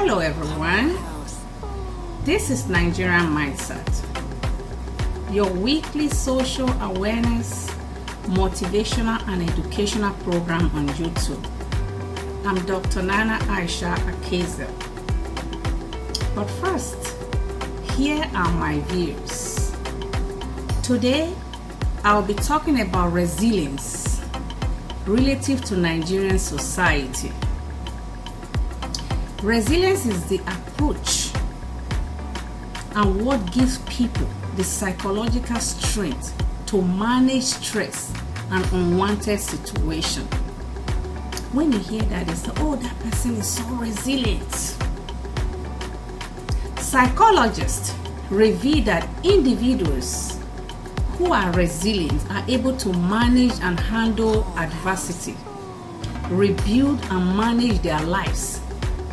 Hello everyone, this is Nigerian Mindset, your weekly social awareness, motivational and educational program on YouTube. I'm Dr. Nana Aisha Akezel. But first, here are my views. Today, I'll be talking about resilience relative to Nigerian society. Resilience is the approach and what gives people the psychological strength to manage stress and unwanted situations. When you hear that, you say, oh, that person is so resilient. Psychologists reveal that individuals who are resilient are able to manage and handle adversity, rebuild and manage their lives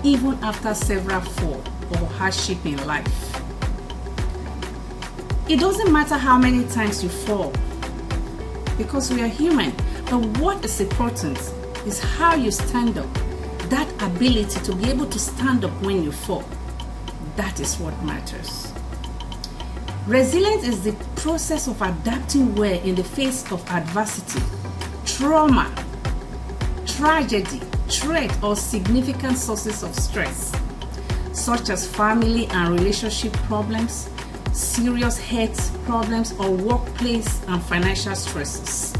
even after several fall or hardship in life. It doesn't matter how many times you fall, because we are human, but what is important is how you stand up. That ability to be able to stand up when you fall, that is what matters. Resilience is the process of adapting well in the face of adversity, trauma, tragedy, threat, or significant sources of stress, such as family and relationship problems, serious health problems, or workplace and financial stresses.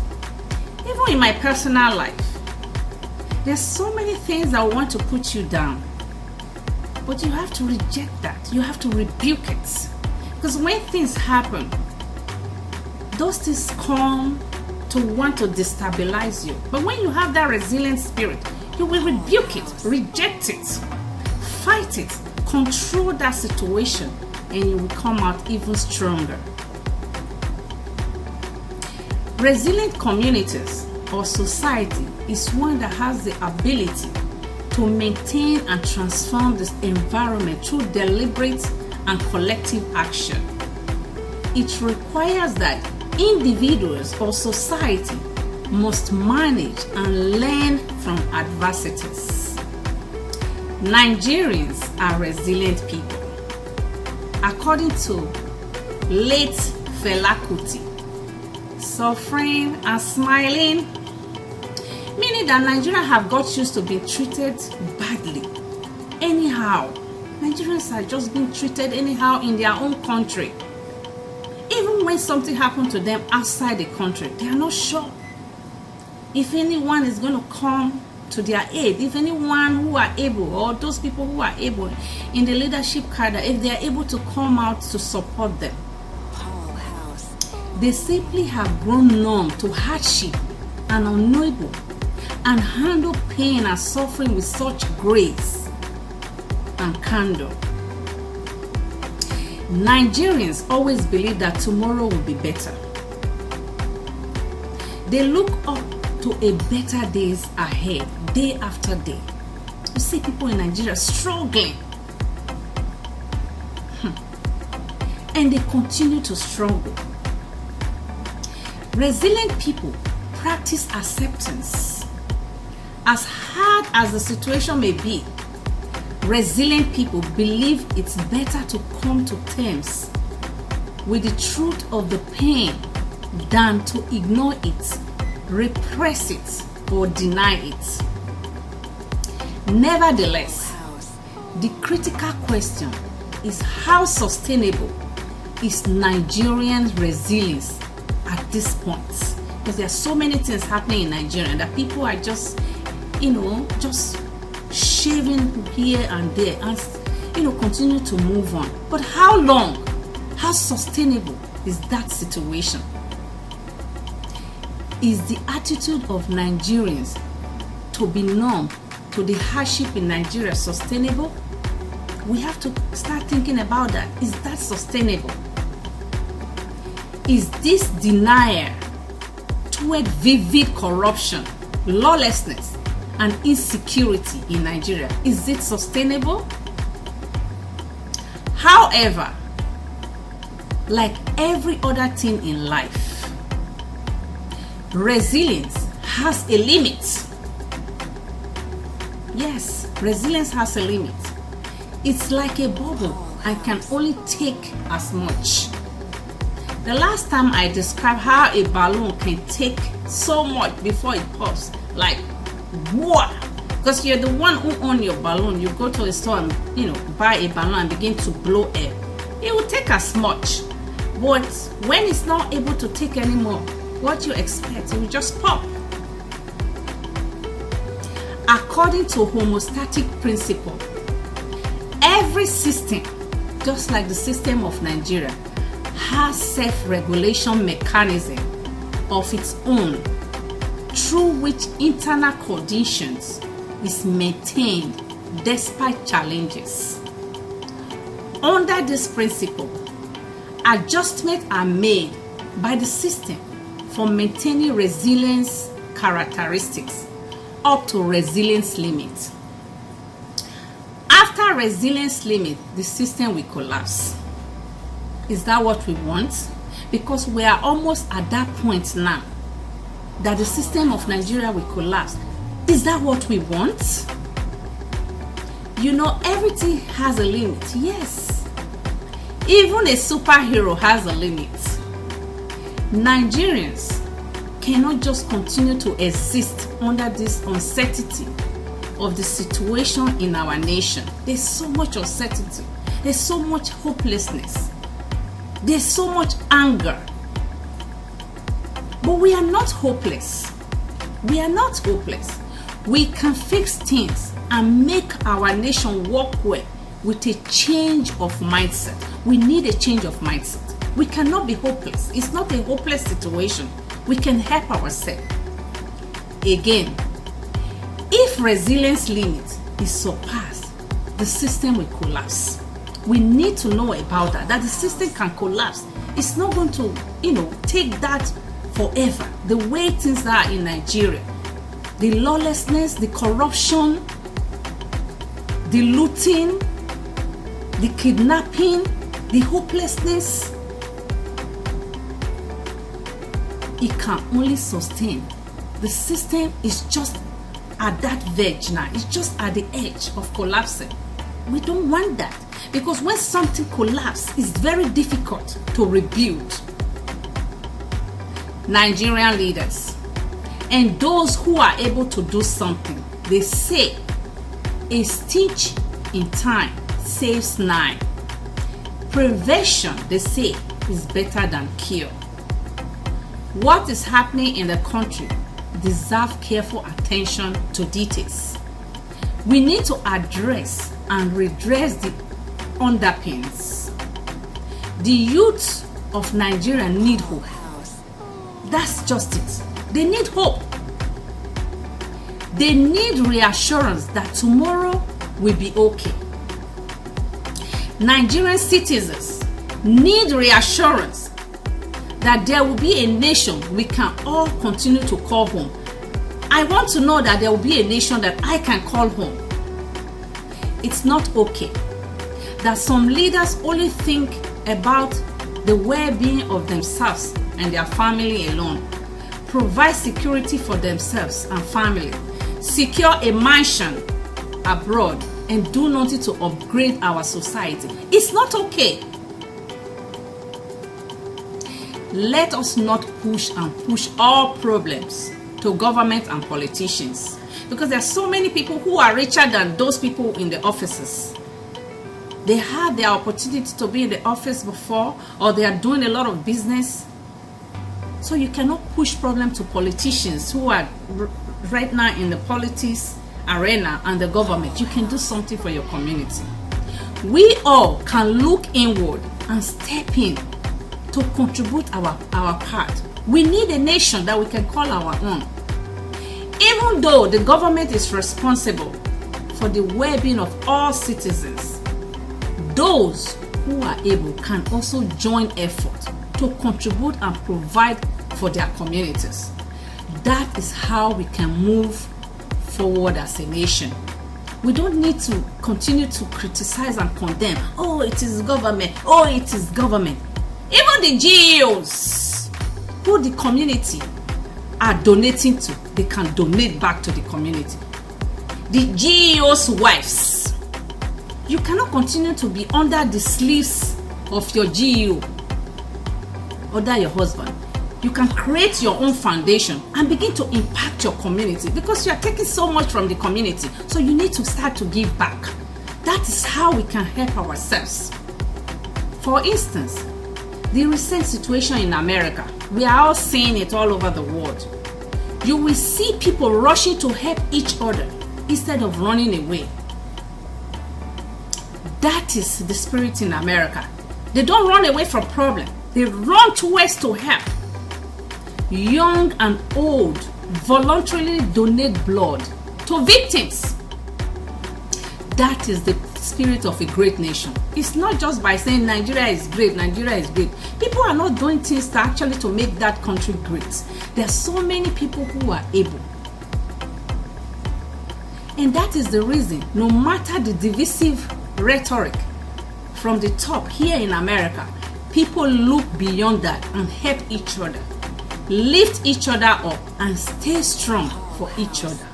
Even in my personal life, there's so many things that want to put you down, but you have to reject that. You have to rebuke it, because when things happen, those things come to want to destabilize you. But when you have that resilient spirit, you will rebuke it, reject it, fight it, control that situation, and you will come out even stronger. Resilient communities or society is one that has the ability to maintain and transform this environment through deliberate and collective action. It requires that individuals or society must manage and learn from adversities. Nigerians are resilient people. According to late Fela Kuti, suffering and smiling, meaning that Nigerians have got used to being treated badly. Anyhow, Nigerians are just being treated anyhow in their own country. Even when something happened to them outside the country, they are not sure if anyone is going to come to their aid, if anyone who are able, or those people who are able in the leadership cadre, if they are able to come out to support them. They simply have grown numb to hardship and unable and handle pain and suffering with such grace and candor. Nigerians always believe that tomorrow will be better. They look up to a better days ahead, day after day. You see people in Nigeria struggling, and they continue to struggle. Resilient people practice acceptance. As hard as the situation may be, resilient people believe it's better to come to terms with the truth of the pain than to ignore it, repress it, or deny it. Nevertheless, the critical question is how sustainable is Nigerian resilience at this point? Because there are so many things happening in Nigeria that people are just shaving here and there and continue to move on. But how long? How sustainable is that situation? Is the attitude of Nigerians to be numb to the hardship in Nigeria sustainable? We have to start thinking about that. Is that sustainable? Is this denial toward vivid corruption, lawlessness, and insecurity in Nigeria, is it sustainable? However, like every other thing in life, resilience has a limit. Yes, resilience has a limit. It's like a bubble and can only take as much. The last time I described how a balloon can take so much before it pops, like whoa, because you're the one who owns your balloon. You go to a store and buy a balloon and begin to blow air. It will take as much, but when it's not able to take anymore, what you expect, it will just pop. According to homeostatic principle, every system, just like the system of Nigeria, has self-regulation mechanism of its own through which internal conditions is maintained despite challenges. Under this principle, adjustments are made by the system for maintaining resilience characteristics up to resilience limit. After resilience limit, the system will collapse. Is that what we want? Because we are almost at that point now that the system of Nigeria will collapse. Is that what we want? Everything has a limit. Yes. Even a superhero has a limit. Nigerians cannot just continue to exist under this uncertainty of the situation in our nation. There's so much uncertainty. There's so much hopelessness. There's so much anger. But we are not hopeless. We are not hopeless. We can fix things and make our nation work well with a change of mindset. We need a change of mindset. We cannot be hopeless. It's not a hopeless situation. We can help ourselves. Again, if resilience limit is surpassed, the system will collapse. We need to know about that the system can collapse. It's not going to, take that forever. The way things are in Nigeria, the lawlessness, the corruption, the looting, the kidnapping, the hopelessness, it can only sustain. The system is just at that verge now. It's just at the edge of collapsing. We don't want that, because when something collapses, it's very difficult to rebuild. Nigerian leaders and those who are able to do something, they say a stitch in time saves 9. Prevention, they say, is better than cure. What is happening in the country deserves careful attention to details. We need to address and redress the underpinnings. The youth of Nigeria need hope. That's just it. They need hope. They need reassurance that tomorrow will be okay. Nigerian citizens need reassurance that there will be a nation we can all continue to call home. I want to know that there will be a nation that I can call home. It's not okay that some leaders only think about the well-being of themselves and their family alone. Provide security for themselves and family. Secure a mansion abroad and do nothing to upgrade our society. It's not okay. Let us not push all problems to government and politicians, because there are so many people who are richer than those people in the offices. They had their opportunity to be in the office before, or they are doing a lot of business. So you cannot push problem to politicians who are right now in the politics arena and the government. You can do something for your community. We all can look inward and step in to contribute our part. We need a nation that we can call our own. Even though the government is responsible for the well-being of all citizens, those who are able can also join effort to contribute and provide for their communities. That is how we can move forward as a nation. We don't need to continue to criticize and condemn. Oh, it is government. Oh, it is government. Even the GEOs who the community are donating to, they can donate back to the community. The GEOs' wives, You cannot continue to be under the sleeves of your GU, under your husband. You can create your own foundation and begin to impact your community, because you are taking so much from the community. So you need to start to give back. That is how we can help ourselves. For instance, the recent situation in America, we are all seeing it all over the world. You will see people rushing to help each other instead of running away. That is the spirit in America. They don't run away from problems. They run towards to help. Young and old voluntarily donate blood to victims. That is the spirit of a great nation. It's not just by saying Nigeria is great, Nigeria is great. People are not doing things to make that country great. There are so many people who are able. And that is the reason, no matter the divisive rhetoric from the top here in America, people look beyond that and help each other, lift each other up, and stay strong for each other.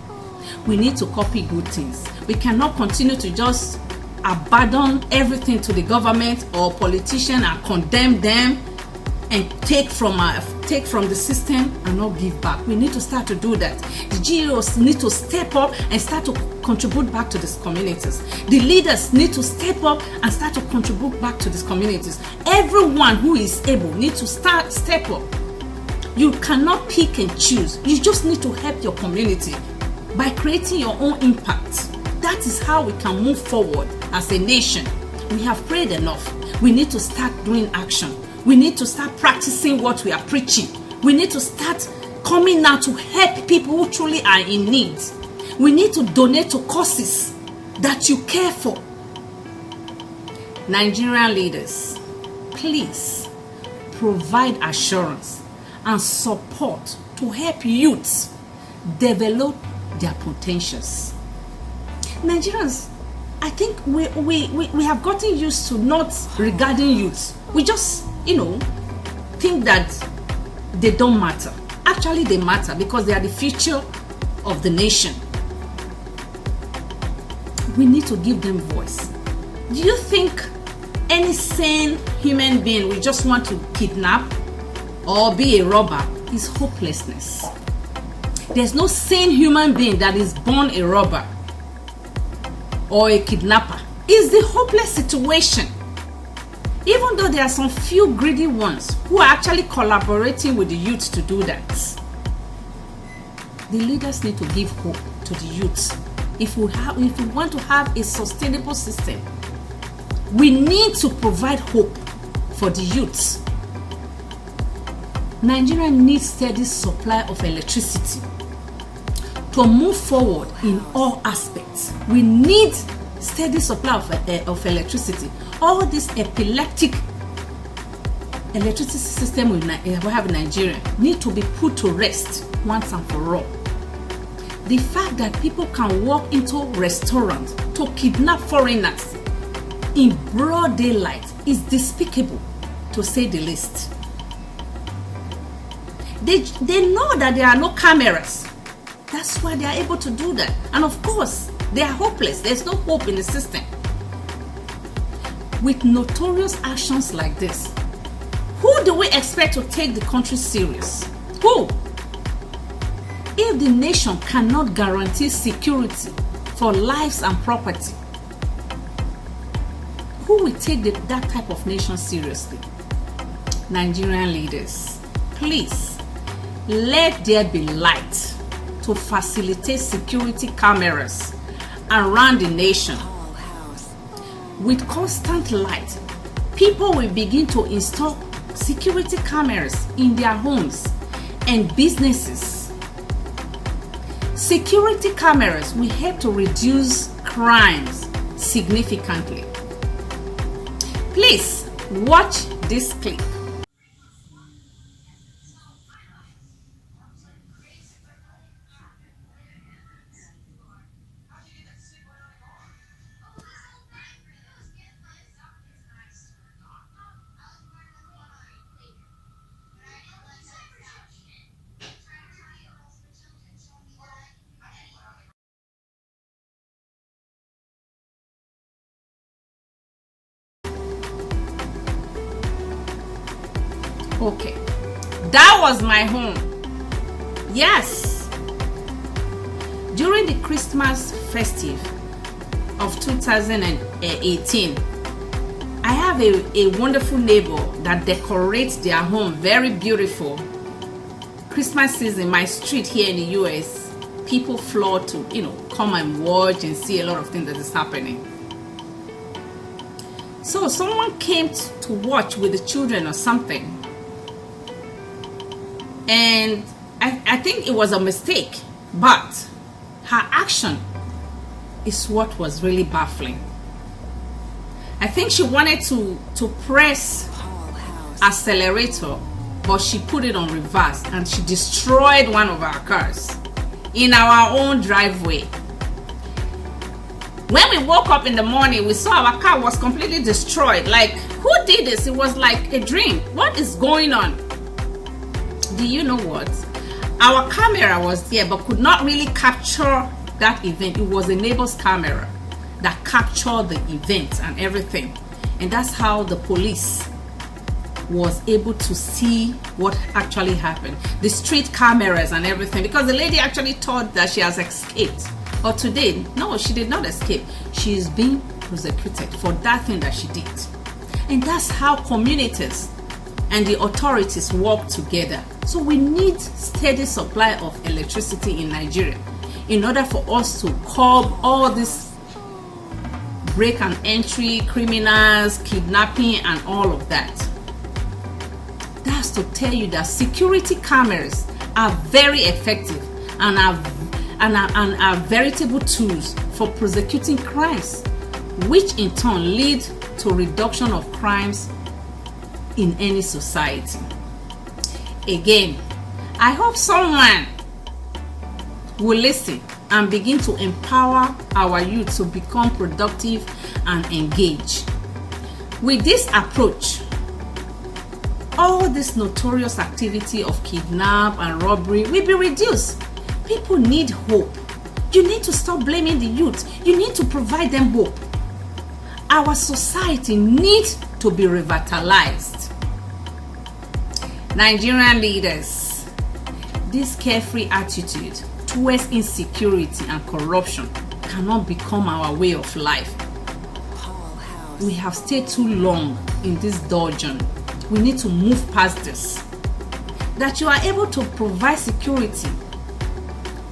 We need to copy good things. We cannot continue to just abandon everything to the government or politicians and condemn them and take from the system and not give back. We need to start to do that. The GOs need to step up and start to contribute back to these communities. The leaders need to step up and start to contribute back to these communities. Everyone who is able needs to step up. You cannot pick and choose. You just need to help your community by creating your own impact. That is how we can move forward as a nation. We have prayed enough. We need to start doing action. We need to start practicing what we are preaching. We need to start coming out to help people who truly are in need. We need to donate to causes that you care for. Nigerian leaders, please provide assurance and support to help youths develop their potentials. Nigerians, I think we have gotten used to not regarding youths. We just, think that they don't matter. Actually, they matter because they are the future of the nation. We need to give them voice. Do you think any sane human being will just want to kidnap or be a robber? Is hopelessness. There's no sane human being that is born a robber or a kidnapper. It's the hopeless situation. Even though there are some few greedy ones who are actually collaborating with the youth to do that. The leaders need to give hope to the youth. If we want to have a sustainable system, we need to provide hope for the youth. Nigeria needs steady supply of electricity to move forward in all aspects. We need steady supply of electricity. All this epileptic electricity system we have in Nigeria need to be put to rest once and for all. The fact that people can walk into restaurants to kidnap foreigners in broad daylight is despicable, to say the least. They know that there are no cameras. That's why they are able to do that. And of course, they are hopeless. There's no hope in the system. With notorious actions like this, who do we expect to take the country serious? Who? If the nation cannot guarantee security for lives and property, who will take that type of nation seriously? Nigerian leaders, please, let there be light to facilitate security cameras around the nation. With constant light, people will begin to install security cameras in their homes and businesses. Security cameras will help to reduce crimes significantly. Please watch this clip. Okay, that was my home. Yes. During the Christmas festive of 2018, I have a wonderful neighbor that decorates their home very beautiful. Christmas season, my street here in the US, people flock to, come and watch and see a lot of things that is happening. So someone came to watch with the children or something, and I think it was a mistake, but her action is what was really baffling. I think she wanted to press accelerator, but she put it on reverse and she destroyed one of our cars in our own driveway. When we woke up in the morning, we saw our car was completely destroyed. Like, who did this? It was like a dream. What is going on? Do you know what? Our camera was there but could not really capture that event. It was a neighbor's camera that captured the event and everything. And that's how the police was able to see what actually happened. The street cameras and everything, because the lady actually thought that she has escaped. Or today, no, she did not escape. She is being prosecuted for that thing that she did. And that's how communities and the authorities work together. So we need steady supply of electricity in Nigeria in order for us to curb all this break and entry, criminals, kidnapping, and all of that. That's to tell you that security cameras are very effective and are veritable tools for prosecuting crimes, which in turn lead to reduction of crimes in any society. Again, I hope someone will listen and begin to empower our youth to become productive and engage. With this approach, all this notorious activity of kidnap and robbery will be reduced. People need hope. You need to stop blaming the youth. You need to provide them hope. Our society needs to be revitalized. Nigerian leaders, this carefree attitude towards insecurity and corruption cannot become our way of life. We have stayed too long in this dungeon. We need to move past this. That you are able to provide security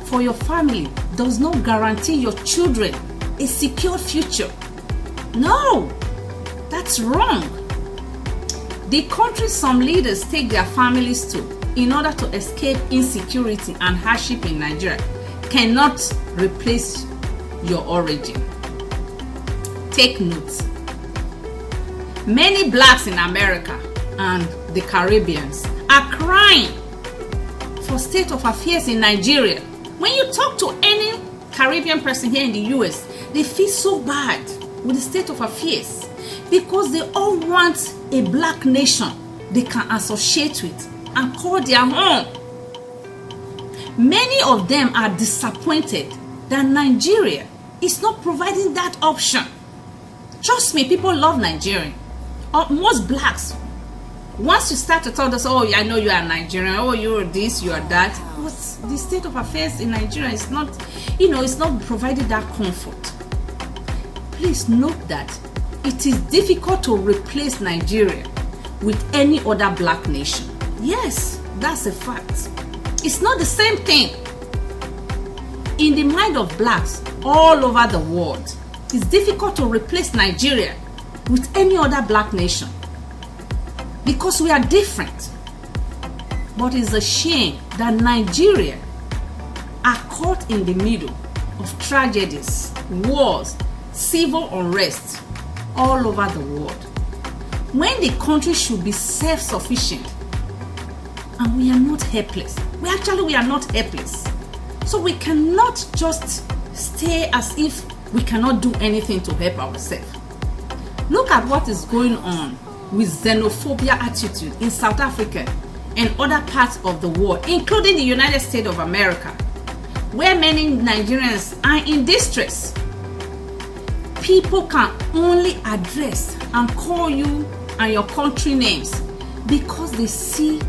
for your family does not guarantee your children a secure future. No, that's wrong. The country some leaders take their families to in order to escape insecurity and hardship in Nigeria cannot replace your origin. Take note. Many blacks in America and the Caribbeans are crying for state of affairs in Nigeria. When you talk to any Caribbean person here in the US, they feel so bad with the state of affairs because they all want a black nation they can associate with and call their home. Many of them are disappointed that Nigeria is not providing that option. Trust me, people love Nigeria. Most blacks, once you start to tell us, oh, I know you are Nigerian, oh, you're this, you are that, but the state of affairs in Nigeria is not, it's not providing that comfort. Please note that it is difficult to replace Nigeria with any other black nation. Yes, that's a fact. It's not the same thing. In the mind of blacks all over the world, it's difficult to replace Nigeria with any other black nation because we are different. But it's a shame that Nigeria are caught in the middle of tragedies, wars, civil unrest all over the world, when the country should be self-sufficient. And we are not helpless. We are not helpless. So we cannot just stay as if we cannot do anything to help ourselves. Look at what is going on with xenophobia attitude in South Africa and other parts of the world, including the United States of America, where many Nigerians are in distress. People can only address and call you and your country names because they see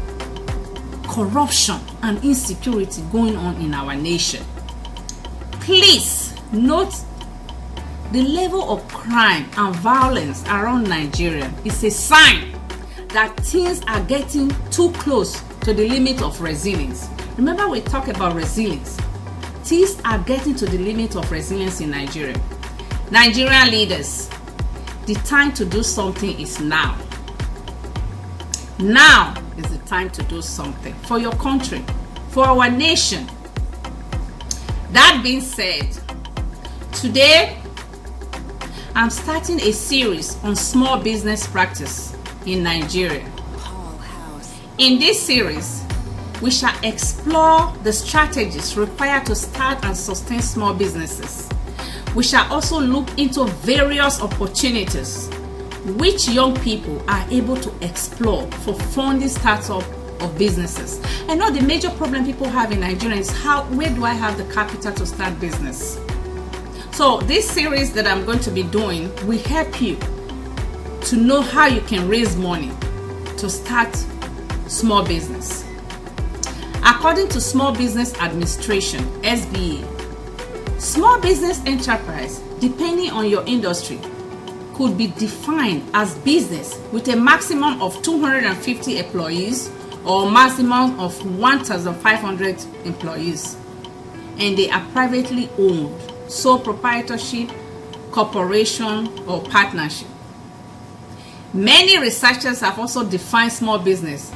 corruption and insecurity going on in our nation. Please note the level of crime and violence around Nigeria is a sign that things are getting too close to the limit of resilience. Remember, we talk about resilience. Things are getting to the limit of resilience in Nigeria. Nigerian leaders, the time to do something is now. Now is the time to do something for your country, for our nation. That being said, today I'm starting a series on small business practice in Nigeria. In this series, we shall explore the strategies required to start and sustain small businesses. We shall also look into various opportunities which young people are able to explore for funding startup of businesses. I know the major problem people have in Nigeria is where do I have the capital to start business? So this series that I'm going to be doing will help you to know how you can raise money to start small business. According to Small Business Administration, SBA, small business enterprise, depending on your industry, could be defined as business with a maximum of 250 employees or maximum of 1,500 employees, and they are privately owned, sole proprietorship, corporation, or partnership. Many researchers have also defined small business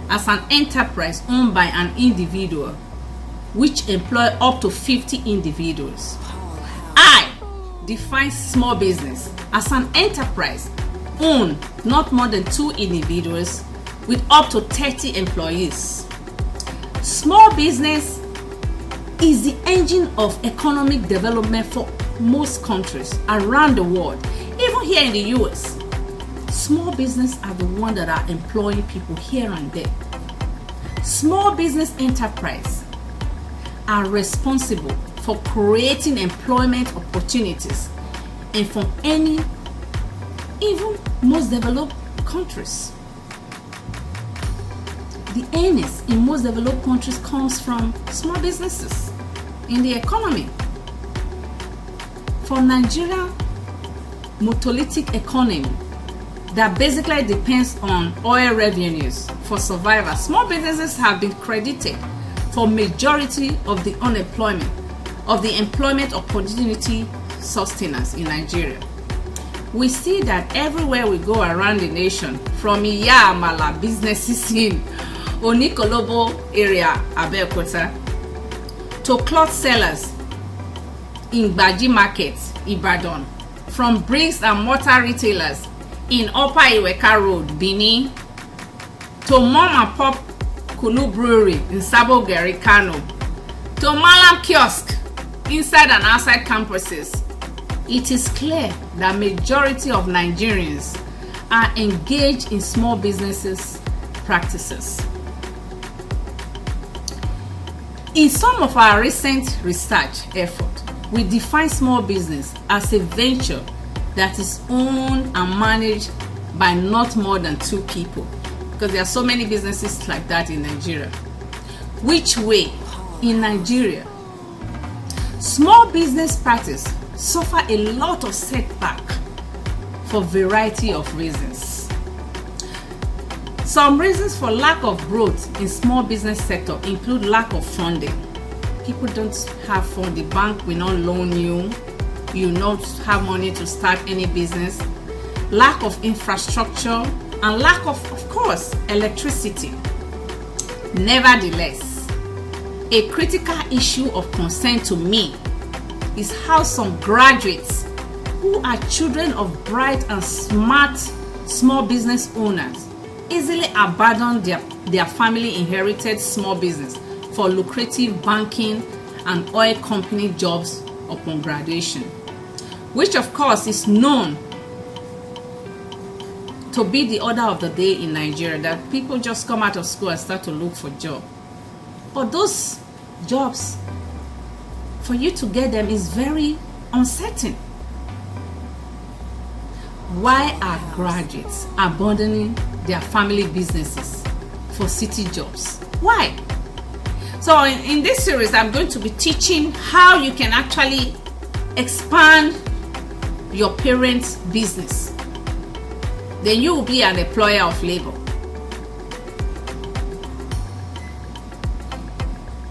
as an enterprise owned by an individual which employ up to 50 individuals. I define small business as an enterprise owned not more than 2 individuals with up to 30 employees. Small business is the engine of economic development for most countries around the world. Even here in the US, small business are the ones that are employing people here and there. Small business enterprise are responsible for creating employment opportunities and from even most developed countries. The earnings in most developed countries comes from small businesses in the economy. For Nigeria, monolithic economy that basically depends on oil revenues for survival, small businesses have been credited for majority of the employment opportunity sustenance in Nigeria. We see that everywhere we go around the nation, from Iya Amala businesses in Onikolobo area, Abeokuta, to cloth sellers in Gbaji Market, Ibadan, from bricks and mortar retailers in Upper Iweka Road, Benin, to mom and pop Kunu Brewery in Sabo Gari, Kano, to Malam Kiosk inside and outside campuses. It is clear that majority of Nigerians are engaged in small businesses practices. In some of our recent research effort, we define small business as a venture that is owned and managed by not more than 2 people, because there are so many businesses like that in Nigeria. Which way in Nigeria, small business practice suffer a lot of setback for variety of reasons. Some reasons for lack of growth in small business sector include lack of funding. People don't have fund. The bank will not loan you. You not have money to start any business. Lack of infrastructure and lack of course, electricity. Nevertheless, a critical issue of concern to me is how some graduates who are children of bright and smart small business owners easily abandon their family inherited small business for lucrative banking and oil company jobs upon graduation, which of course is known to be the order of the day in Nigeria, that people just come out of school and start to look for jobs. But those jobs, for you to get them is very uncertain. Why are graduates abandoning their family businesses for city jobs. Why? So in this series, I'm going to be teaching how you can actually expand your parents' business. Then you will be an employer of labor.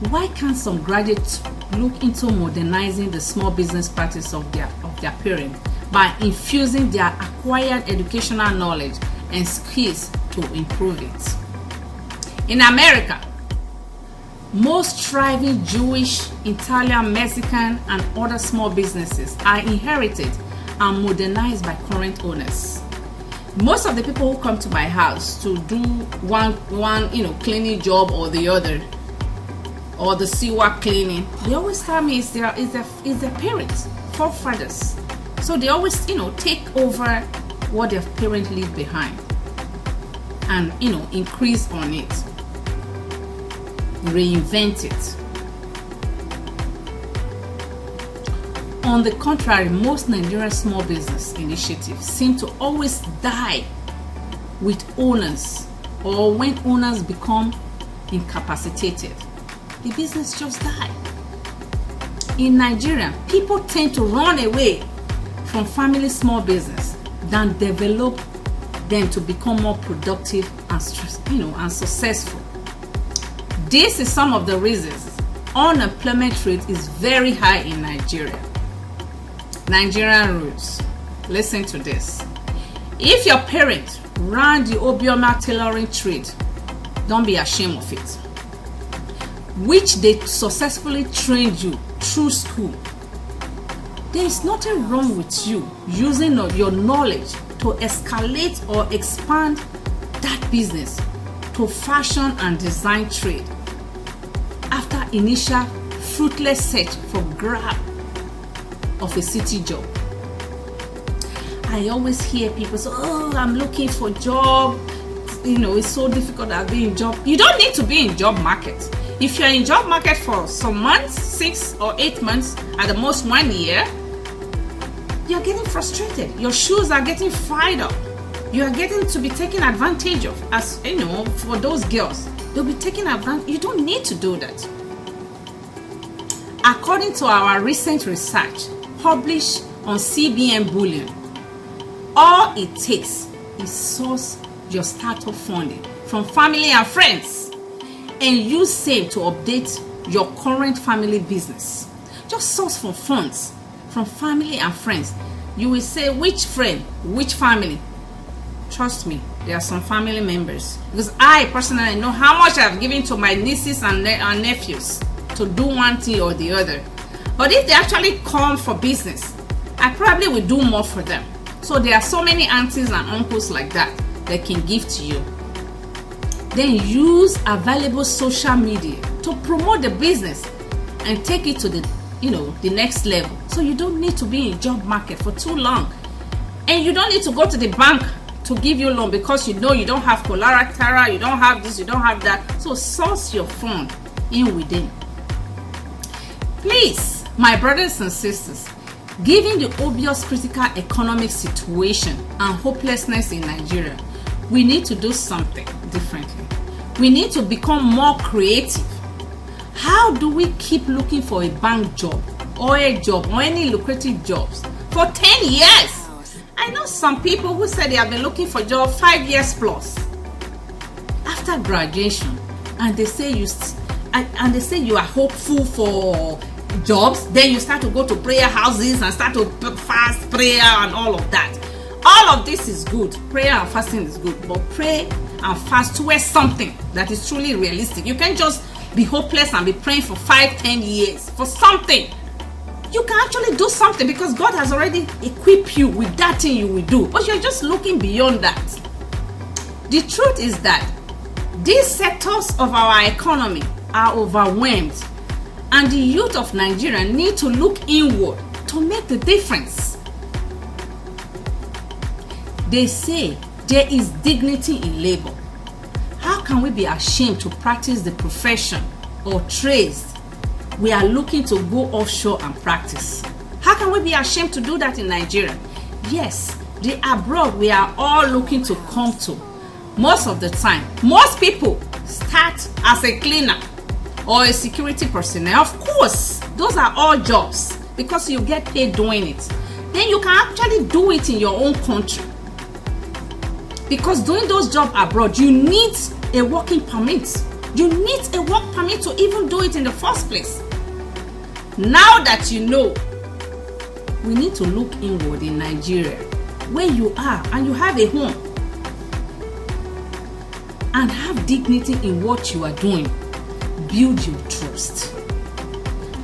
Why can't some graduates look into modernizing the small business practice of their parents by infusing their acquired educational knowledge and skills to improve it? In America, most thriving Jewish, Italian, Mexican, and other small businesses are inherited and modernized by current owners. Most of the people who come to my house to do one cleaning job or the other, or the sewer cleaning, they always tell me it's their parents, forefathers. So they always take over what their parents leave behind and increase on it, reinvent it. On the contrary, most Nigerian small business initiatives seem to always die with owners, or when owners become incapacitated, the business just die. In Nigeria, people tend to run away from family small business than develop them to become more productive and successful. This is some of the reasons unemployment rate is very high in Nigeria. Nigerian roots. Listen to this. If your parents ran the Obioma tailoring trade, don't be ashamed of it, which they successfully trained you through school. There is nothing wrong with you using your knowledge to escalate or expand that business to fashion and design trade after initial fruitless search for grab of a city job. I always hear people say, "Oh, I'm looking for a job. It's so difficult to be in job." You don't need to be in job market. If you're in job market for some months, 6 or 8 months, at the most 1 year, you're getting frustrated. Your shoes are getting fired up. You are getting to be taken advantage of. As for those girls, they'll be taken advantage. You don't need to do that. According to our recent research published on CBN Bullion, all it takes is source your startup funding from family and friends and use same to update your current family business. Just source for funds from family and friends. You will say, which friend, which family? Trust me, there are some family members, because I personally know how much I've given to my nieces and nephews to do one thing or the other. But if they actually come for business, I probably will do more for them. So there are so many aunties and uncles like that can give to you. Then use available social media to promote the business and take it to the next level. So you don't need to be in job market for too long, and you don't need to go to the bank to give you loan because you don't have collateral, you don't have this, you don't have that. So source your fund in within. Please, my brothers and sisters, given the obvious critical economic situation and hopelessness in Nigeria, we need to do something differently. We need to become more creative. How do we keep looking for a bank job or a job or any lucrative jobs for 10 years? I know some people who said they have been looking for job 5 years plus after graduation, and they say you are hopeful for jobs. Then you start to go to prayer houses and start to fast, prayer and all of that. All of this is good. Prayer and fasting is good, but pray and fast towards something that is truly realistic. You can't just be hopeless and be praying for 5-10 years for something. You can actually do something because God has already equipped you with that thing you will do, but you're just looking beyond that. The truth is that these sectors of our economy are overwhelmed, and the youth of Nigeria need to look inward to make the difference. They say there is dignity in labor. How can we be ashamed to practice the profession or trades we are looking to go offshore and practice? How can we be ashamed to do that in Nigeria? Yes, the abroad we are all looking to come to, most of the time, most people start as a cleaner or a security personnel. Of course, those are all jobs because you get paid doing it. Then you can actually do it in your own country, because doing those jobs abroad, you need a working permit. You need a work permit to even do it in the first place. Now that you know, we need to look inward in Nigeria, where you are and you have a home and have dignity in what you are doing. Build your trust.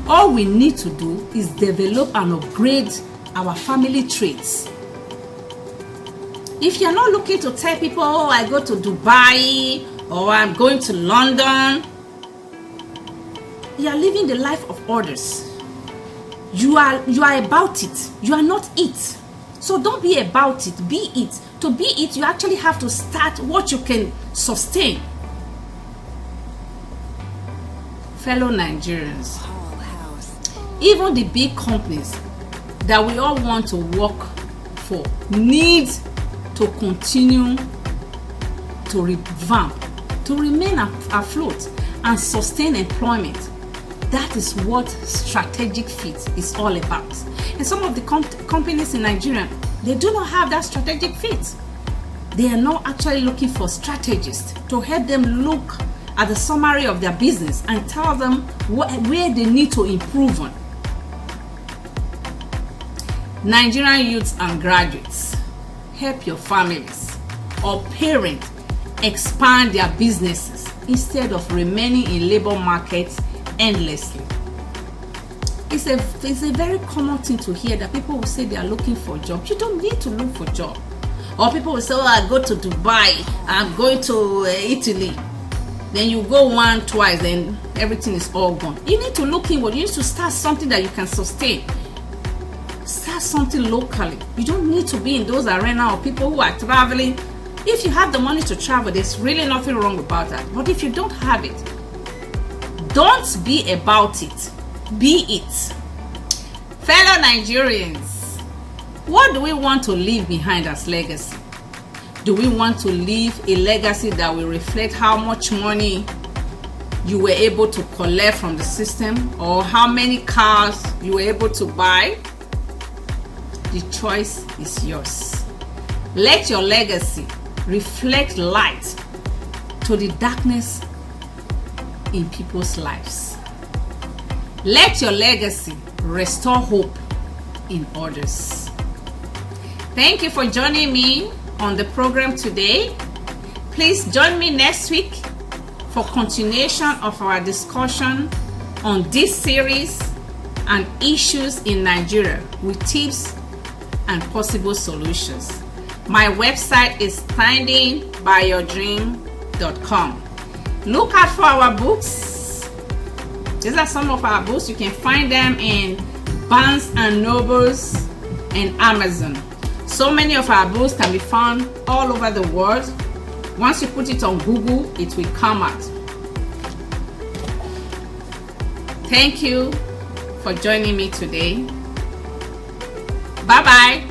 All we need to do is develop and upgrade our family traits. If you're not looking to tell people, oh, I go to Dubai or I'm going to London, you are living the life of others. You are about it. You are not it. So don't be about it. Be it. To be it, you actually have to start what you can sustain. Fellow Nigerians, even the big companies that we all want to work for need to continue to revamp, to remain afloat and sustain employment. That is what strategic fit is all about. And some of the companies in Nigeria, they do not have that strategic fit. They are not actually looking for strategists to help them look at the summary of their business and tell them where they need to improve on. Nigerian youths and graduates, help your families or parents expand their businesses instead of remaining in labor markets endlessly. It's a very common thing to hear that people will say they are looking for a job. You don't need to look for a job. Or people will say, oh, I go to Dubai, I'm going to Italy. Then you go one, twice, and everything is all gone. You need to look inward. You need to start something that you can sustain. Start something locally. You don't need to be in those arenas of people who are traveling. If you have the money to travel, there's really nothing wrong about that. But if you don't have it, don't be about it. Be it. Fellow Nigerians, what do we want to leave behind as legacy? Do we want to leave a legacy that will reflect how much money you were able to collect from the system, or how many cars you were able to buy? The choice is yours. Let your legacy reflect light to the darkness in people's lives. Let your legacy restore hope in others. Thank you for joining me on the program today. Please join me next week for continuation of our discussion on this series and issues in Nigeria with tips and possible solutions. My website is standingbyyourdream.com. Look out for our books. These are some of our books. You can find them in Barnes and Nobles and Amazon. So many of our books can be found all over the world. Once you put it on Google, it will come out. Thank you for joining me today. Bye-bye.